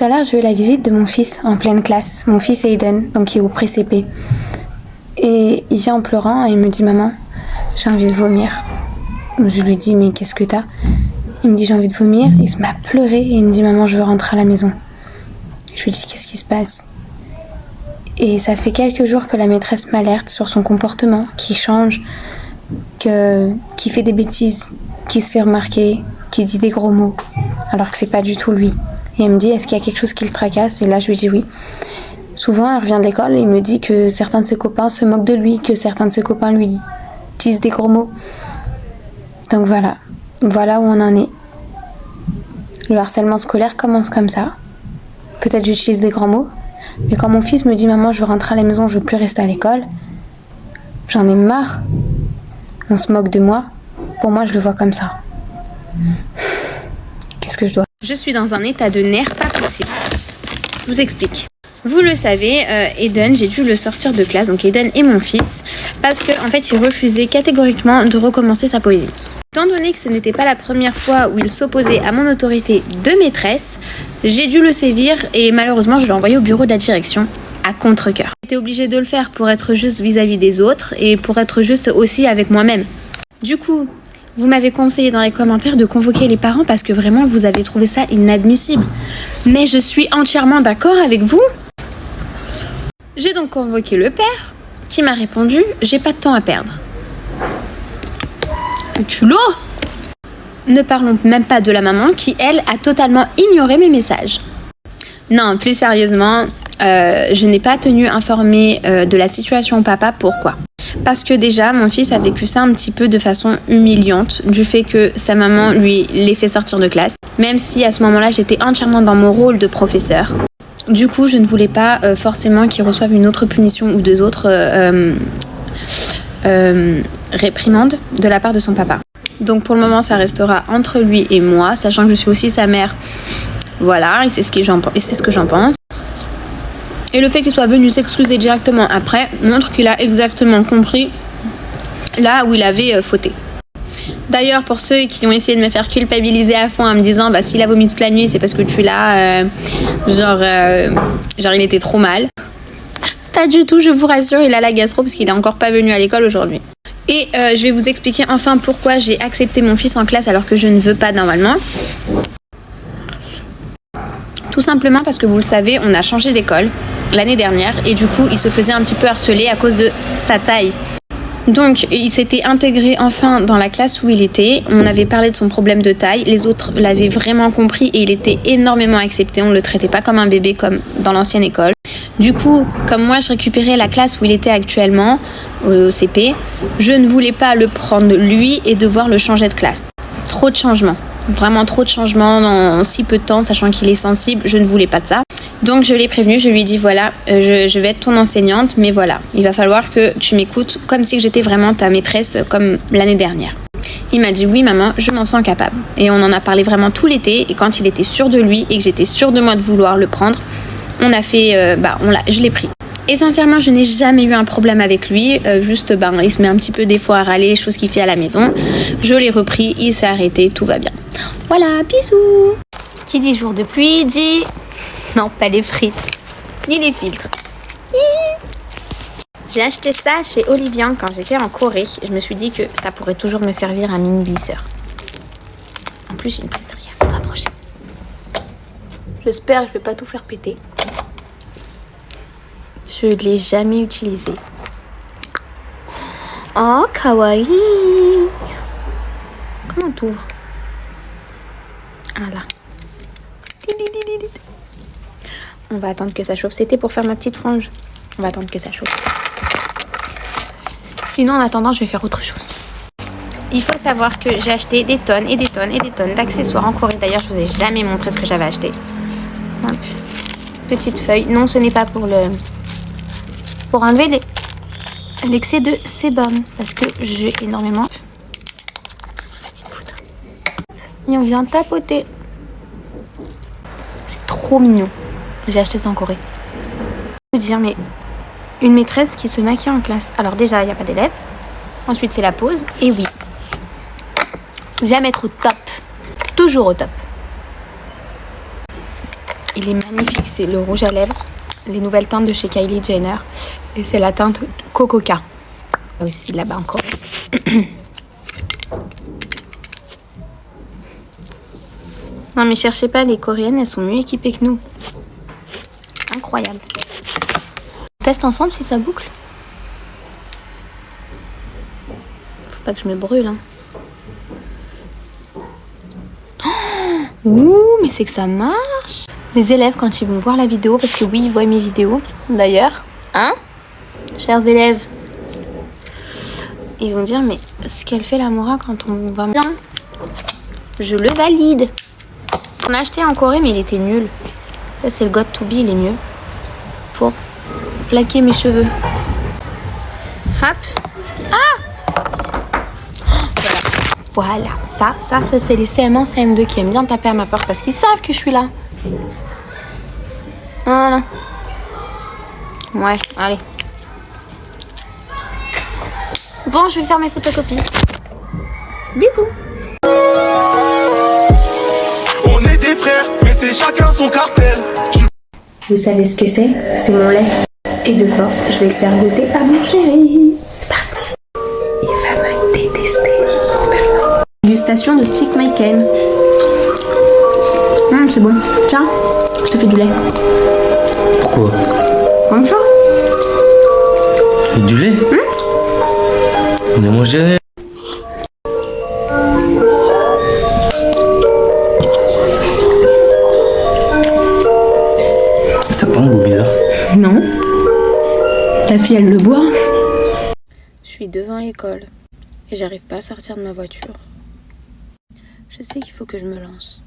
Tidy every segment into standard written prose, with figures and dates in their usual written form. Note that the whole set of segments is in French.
Tout à l'heure, j'ai eu la visite de mon fils en pleine classe, mon fils Aiden, donc qui est au pré-CP. Et il vient en pleurant et il me dit « Maman, j'ai envie de vomir ». Je lui dis « Mais qu'est-ce que t'as ?» Il me dit « J'ai envie de vomir ». Il se met à pleurer et il me dit « Maman, je veux rentrer à la maison ». Je lui dis « Qu'est-ce qui se passe ?» Et ça fait quelques jours que la maîtresse m'alerte sur son comportement, qui change, qui fait des bêtises, qui se fait remarquer, qui dit des gros mots, alors que c'est pas du tout lui. Et elle me dit, est-ce qu'il y a quelque chose qui le tracasse? Et là, je lui dis oui. Souvent, elle revient de l'école et il me dit que certains de ses copains se moquent de lui, que certains de ses copains lui disent des gros mots. Donc voilà où on en est. Le harcèlement scolaire commence comme ça. Peut-être j'utilise des grands mots, mais quand mon fils me dit « Maman, je veux rentrer à la maison, je veux plus rester à l'école », j'en ai marre. On se moque de moi. Pour moi, je le vois comme ça. Qu'est-ce que je dois? Je suis dans un état de nerfs pas possible. Je vous explique. Vous le savez, Eden, j'ai dû le sortir de classe, donc Eden est mon fils, parce qu'en fait, il refusait catégoriquement de recommencer sa poésie. Étant donné que ce n'était pas la première fois où il s'opposait à mon autorité de maîtresse, j'ai dû le sévir et malheureusement, je l'ai envoyé au bureau de la direction à contre-cœur. J'étais obligée de le faire pour être juste vis-à-vis des autres et pour être juste aussi avec moi-même. Du coup, vous m'avez conseillé dans les commentaires de convoquer les parents parce que vraiment, vous avez trouvé ça inadmissible. Mais je suis entièrement d'accord avec vous. J'ai donc convoqué le père qui m'a répondu « J'ai pas de temps à perdre ». Culot ! Ne parlons même pas de la maman qui, elle, a totalement ignoré mes messages. Non, plus sérieusement, je n'ai pas tenu informé de la situation au papa. Pourquoi ? Parce que déjà, mon fils a vécu ça un petit peu de façon humiliante, du fait que sa maman lui l'ait fait sortir de classe, même si à ce moment-là, j'étais entièrement dans mon rôle de professeur. Du coup, je ne voulais pas forcément qu'il reçoive une autre punition ou deux autres réprimandes de la part de son papa. Donc pour le moment, ça restera entre lui et moi, sachant que je suis aussi sa mère. Voilà, et c'est ce que j'en pense. Et le fait qu'il soit venu s'excuser directement après montre qu'il a exactement compris là où il avait fauté. D'ailleurs, pour ceux qui ont essayé de me faire culpabiliser à fond en me disant « s'il a vomi toute la nuit, c'est parce que tu l'as... genre il était trop mal ». Pas du tout, je vous rassure, il a la gastro parce qu'il n'est encore pas venu à l'école aujourd'hui. Et je vais vous expliquer enfin pourquoi j'ai accepté mon fils en classe alors que je ne veux pas normalement. Tout simplement parce que vous le savez, on a changé d'école l'année dernière et du coup il se faisait un petit peu harceler à cause de sa taille. Donc il s'était intégré enfin dans la classe où il était, on avait parlé de son problème de taille, les autres l'avaient vraiment compris et il était énormément accepté, on ne le traitait pas comme un bébé comme dans l'ancienne école. Du coup, comme moi je récupérais la classe où il était actuellement, au CP, je ne voulais pas le prendre lui et devoir le changer de classe. Trop de changements. Vraiment trop de changements dans si peu de temps, sachant qu'il est sensible, je ne voulais pas de ça. Donc je l'ai prévenu, je lui ai dit voilà, je vais être ton enseignante, mais voilà, il va falloir que tu m'écoutes comme si j'étais vraiment ta maîtresse comme l'année dernière. Il m'a dit oui maman, je m'en sens capable. Et on en a parlé vraiment tout l'été, et quand il était sûr de lui et que j'étais sûre de moi de vouloir le prendre, on a fait, je l'ai pris. Et sincèrement, je n'ai jamais eu un problème avec lui, juste il se met un petit peu des fois à râler, chose qu'il fait à la maison. Je l'ai repris, il s'est arrêté, tout va bien. Voilà, bisous. Qui dit jour de pluie dit... Non, pas les frites, ni les filtres. J'ai acheté ça chez Olivian quand j'étais en Corée. Je me suis dit que ça pourrait toujours me servir à mini glisseur. En plus, j'ai une prise derrière pour approcher. J'espère que je vais pas tout faire péter. Je ne l'ai jamais utilisé. Oh, kawaii. Comment t'ouvres? Voilà. On va attendre que ça chauffe. C'était pour faire ma petite frange. On va attendre que ça chauffe. Sinon, en attendant, je vais faire autre chose. Il faut savoir que j'ai acheté des tonnes et des tonnes et des tonnes d'accessoires en Corée. D'ailleurs, je vous ai jamais montré ce que j'avais acheté. Hop. Petite feuille. Non, ce n'est pas pour enlever l'excès de sébum. Parce que j'ai énormément... Petite poudre. Et on vient tapoter. C'est trop mignon. J'ai acheté ça en Corée. Je veux dire, mais une maîtresse qui se maquille en classe. Alors déjà, il n'y a pas d'élèves. Ensuite, c'est la pause. Et oui, jamais être au top. Toujours au top. Il est magnifique, c'est le rouge à lèvres, les nouvelles teintes de chez Kylie Jenner. Et c'est la teinte Cococa. Aussi là-bas encore. Non mais cherchez pas, les coréennes elles sont mieux équipées que nous. Incroyable. On teste ensemble si ça boucle. Faut pas que je me brûle hein. Oh, ouh, mais c'est que ça marche. Les élèves quand ils vont voir la vidéo, parce que oui ils voient mes vidéos d'ailleurs. Hein, chers élèves, ils vont dire mais ce qu'elle fait la Mora quand on va bien. Je le valide. On a acheté en Corée mais il était nul. Ça c'est le God to Be, il est mieux. Pour plaquer mes cheveux. Hop. Ah. Voilà. Ça c'est les CM1, CM2 qui aiment bien taper à ma porte parce qu'ils savent que je suis là. Voilà. Ouais, allez. Bon, je vais faire mes photocopies. Bisous. On est des frères, mais c'est chacun son cartel. Vous savez ce que c'est? C'est mon lait. Et de force, je vais le faire goûter à mon chéri. C'est parti. Il va me détester. C'est parti. Dégustation de Stick My Cane. C'est bon. Tiens, je te fais du lait. Pourquoi? Comme ça. Du lait? On a mangé. T'as pas un goût bizarre? Non. Ta fille, elle le boit. Je suis devant l'école et j'arrive pas à sortir de ma voiture. Je sais qu'il faut que je me lance.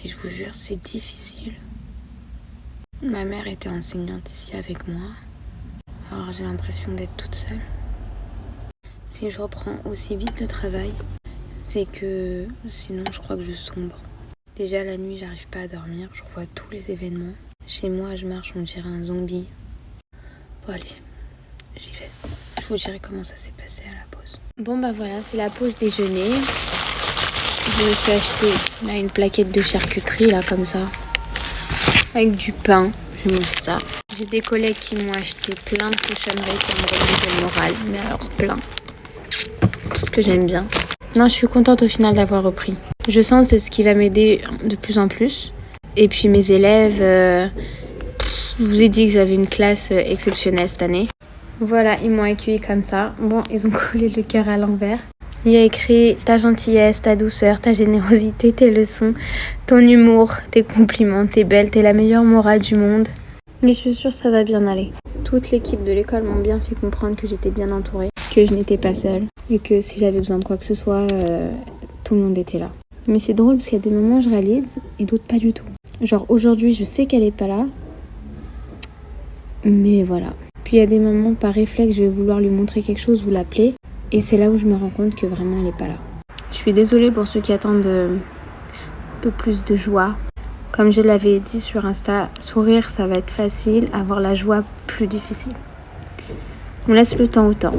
Mais je vous jure, c'est difficile. Ma mère était enseignante ici avec moi. Alors j'ai l'impression d'être toute seule. Si je reprends aussi vite le travail, c'est que sinon je crois que je sombre. Déjà la nuit, j'arrive pas à dormir, je revois tous les événements. Chez moi, je marche, on dirait un zombie. Bon allez, j'y vais. Je vous dirai comment ça s'est passé à la pause. Bon bah voilà, c'est la pause déjeuner. Je me suis acheté là une plaquette de charcuterie là comme ça. Avec du pain, je mange ça. J'ai des collègues qui m'ont acheté plein de cochonneries pour me remonter le moral. Mais alors plein. Tout ce que j'aime bien. Non, je suis contente au final d'avoir repris. Je sens que c'est ce qui va m'aider de plus en plus. Et puis mes élèves, je vous ai dit que j'avais une classe exceptionnelle cette année. Voilà, ils m'ont accueilli comme ça. Bon, ils ont collé le cœur à l'envers. Il y a écrit ta gentillesse, ta douceur, ta générosité, tes leçons, ton humour, tes compliments, t'es belle, t'es la meilleure morale du monde. Mais je suis sûre que ça va bien aller. Toute l'équipe de l'école m'ont bien fait comprendre que j'étais bien entourée, que je n'étais pas seule et que si j'avais besoin de quoi que ce soit, tout le monde était là. Mais c'est drôle parce qu'il y a des moments où je réalise et d'autres pas du tout. Genre aujourd'hui, je sais qu'elle est pas là, mais voilà. Puis il y a des moments par réflexe, je vais vouloir lui montrer quelque chose ou l'appeler. Et c'est là où je me rends compte que vraiment elle n'est pas là. Je suis désolée pour ceux qui attendent un peu plus de joie. Comme je l'avais dit sur Insta, sourire ça va être facile, avoir la joie plus difficile. On laisse le temps au temps.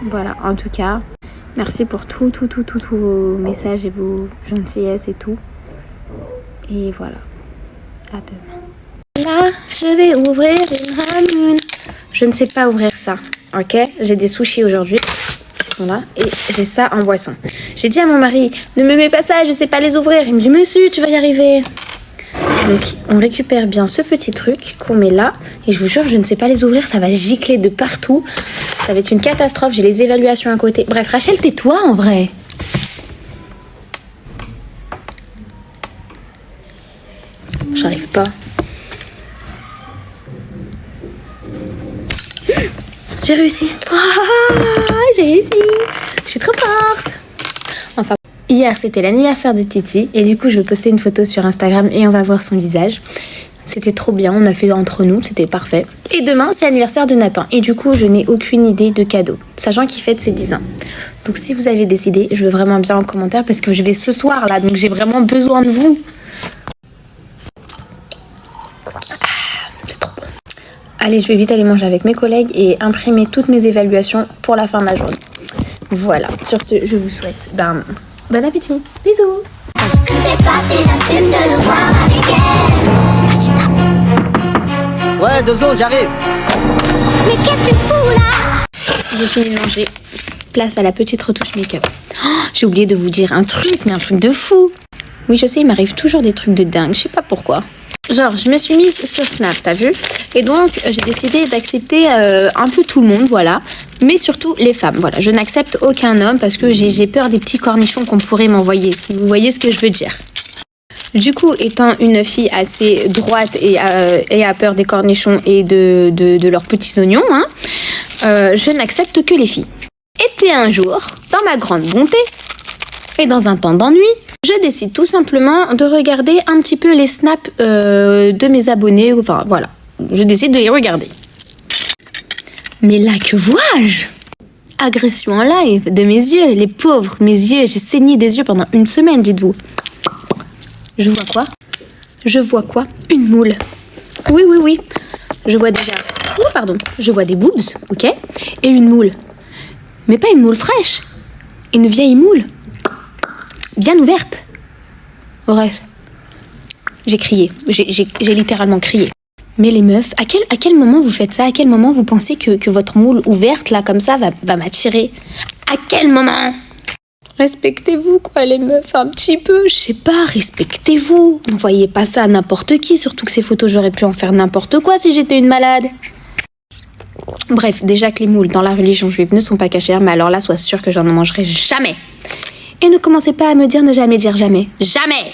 Voilà, en tout cas, merci pour tout vos messages et vos gentillesses et tout. Et voilà, à demain. Là, je vais ouvrir une ramen. Je ne sais pas ouvrir ça, ok? J'ai des sushis aujourd'hui. Sont là et j'ai ça en boisson. J'ai dit à mon mari, ne me mets pas ça, je sais pas les ouvrir. Il me dit, monsieur, tu vas y arriver. Donc on récupère bien ce petit truc qu'on met là et je vous jure, je ne sais pas les ouvrir, ça va gicler de partout. Ça va être une catastrophe, j'ai les évaluations à côté. Bref, Rachel, tais-toi en vrai. J'arrive pas. J'ai réussi. J'ai réussi. Je suis trop forte. Enfin, hier c'était l'anniversaire de Titi et du coup je vais poster une photo sur Instagram et on va voir son visage. C'était trop bien, on a fait entre nous, c'était parfait. Et demain c'est l'anniversaire de Nathan et du coup je n'ai aucune idée de cadeau, sachant qu'il fête ses 10 ans. Donc si vous avez des idées, je veux vraiment bien en commentaire parce que je vais ce soir là, donc j'ai vraiment besoin de vous. C'est trop bon. Allez, je vais vite aller manger avec mes collègues et imprimer toutes mes évaluations pour la fin de la journée. Voilà, sur ce, je vous souhaite bon appétit. Bisous. Je sais pas si j'assume de le voir avec elle. Ouais, 2 secondes, j'arrive. Mais qu'est-ce que tu fous là? J'ai fini de manger. Place à la petite retouche make-up. Oh, j'ai oublié de vous dire un truc, mais un truc de fou. Oui, je sais, il m'arrive toujours des trucs de dingue, je sais pas pourquoi. Genre, je me suis mise sur Snap, t'as vu? Et donc, j'ai décidé d'accepter un peu tout le monde, voilà. Mais surtout les femmes, voilà. Je n'accepte aucun homme parce que j'ai peur des petits cornichons qu'on pourrait m'envoyer, si vous voyez ce que je veux dire. Du coup, étant une fille assez droite et a peur des cornichons et de leurs petits oignons, hein, je n'accepte que les filles. Et puis un jour, dans ma grande bonté, et dans un temps d'ennui, je décide tout simplement de regarder un petit peu les snaps de mes abonnés. Enfin, voilà. Je décide de les regarder. Mais là, que vois-je? Agression en live de mes yeux, les pauvres, mes yeux. J'ai saigné des yeux pendant une semaine, dites-vous. Je vois quoi? Je vois quoi? Une moule. Oui, oui, oui. Je vois déjà... Oh, pardon. Je vois des boobs, ok? Et une moule. Mais pas une moule fraîche. Une vieille moule. Bien ouverte. Bref. J'ai crié. J'ai littéralement crié. Mais les meufs, à quel moment vous faites ça? À quel moment vous pensez que votre moule ouverte, là, comme ça, va m'attirer? À quel moment? Respectez-vous, quoi, les meufs, un petit peu. Je sais pas, respectez-vous. N'envoyez pas ça à n'importe qui, surtout que ces photos, j'aurais pu en faire n'importe quoi si j'étais une malade. Bref, déjà que les moules dans la religion juive ne sont pas cachères, mais alors là, sois sûr que j'en mangerai jamais. Et ne commencez pas à me dire ne jamais dire jamais. Jamais!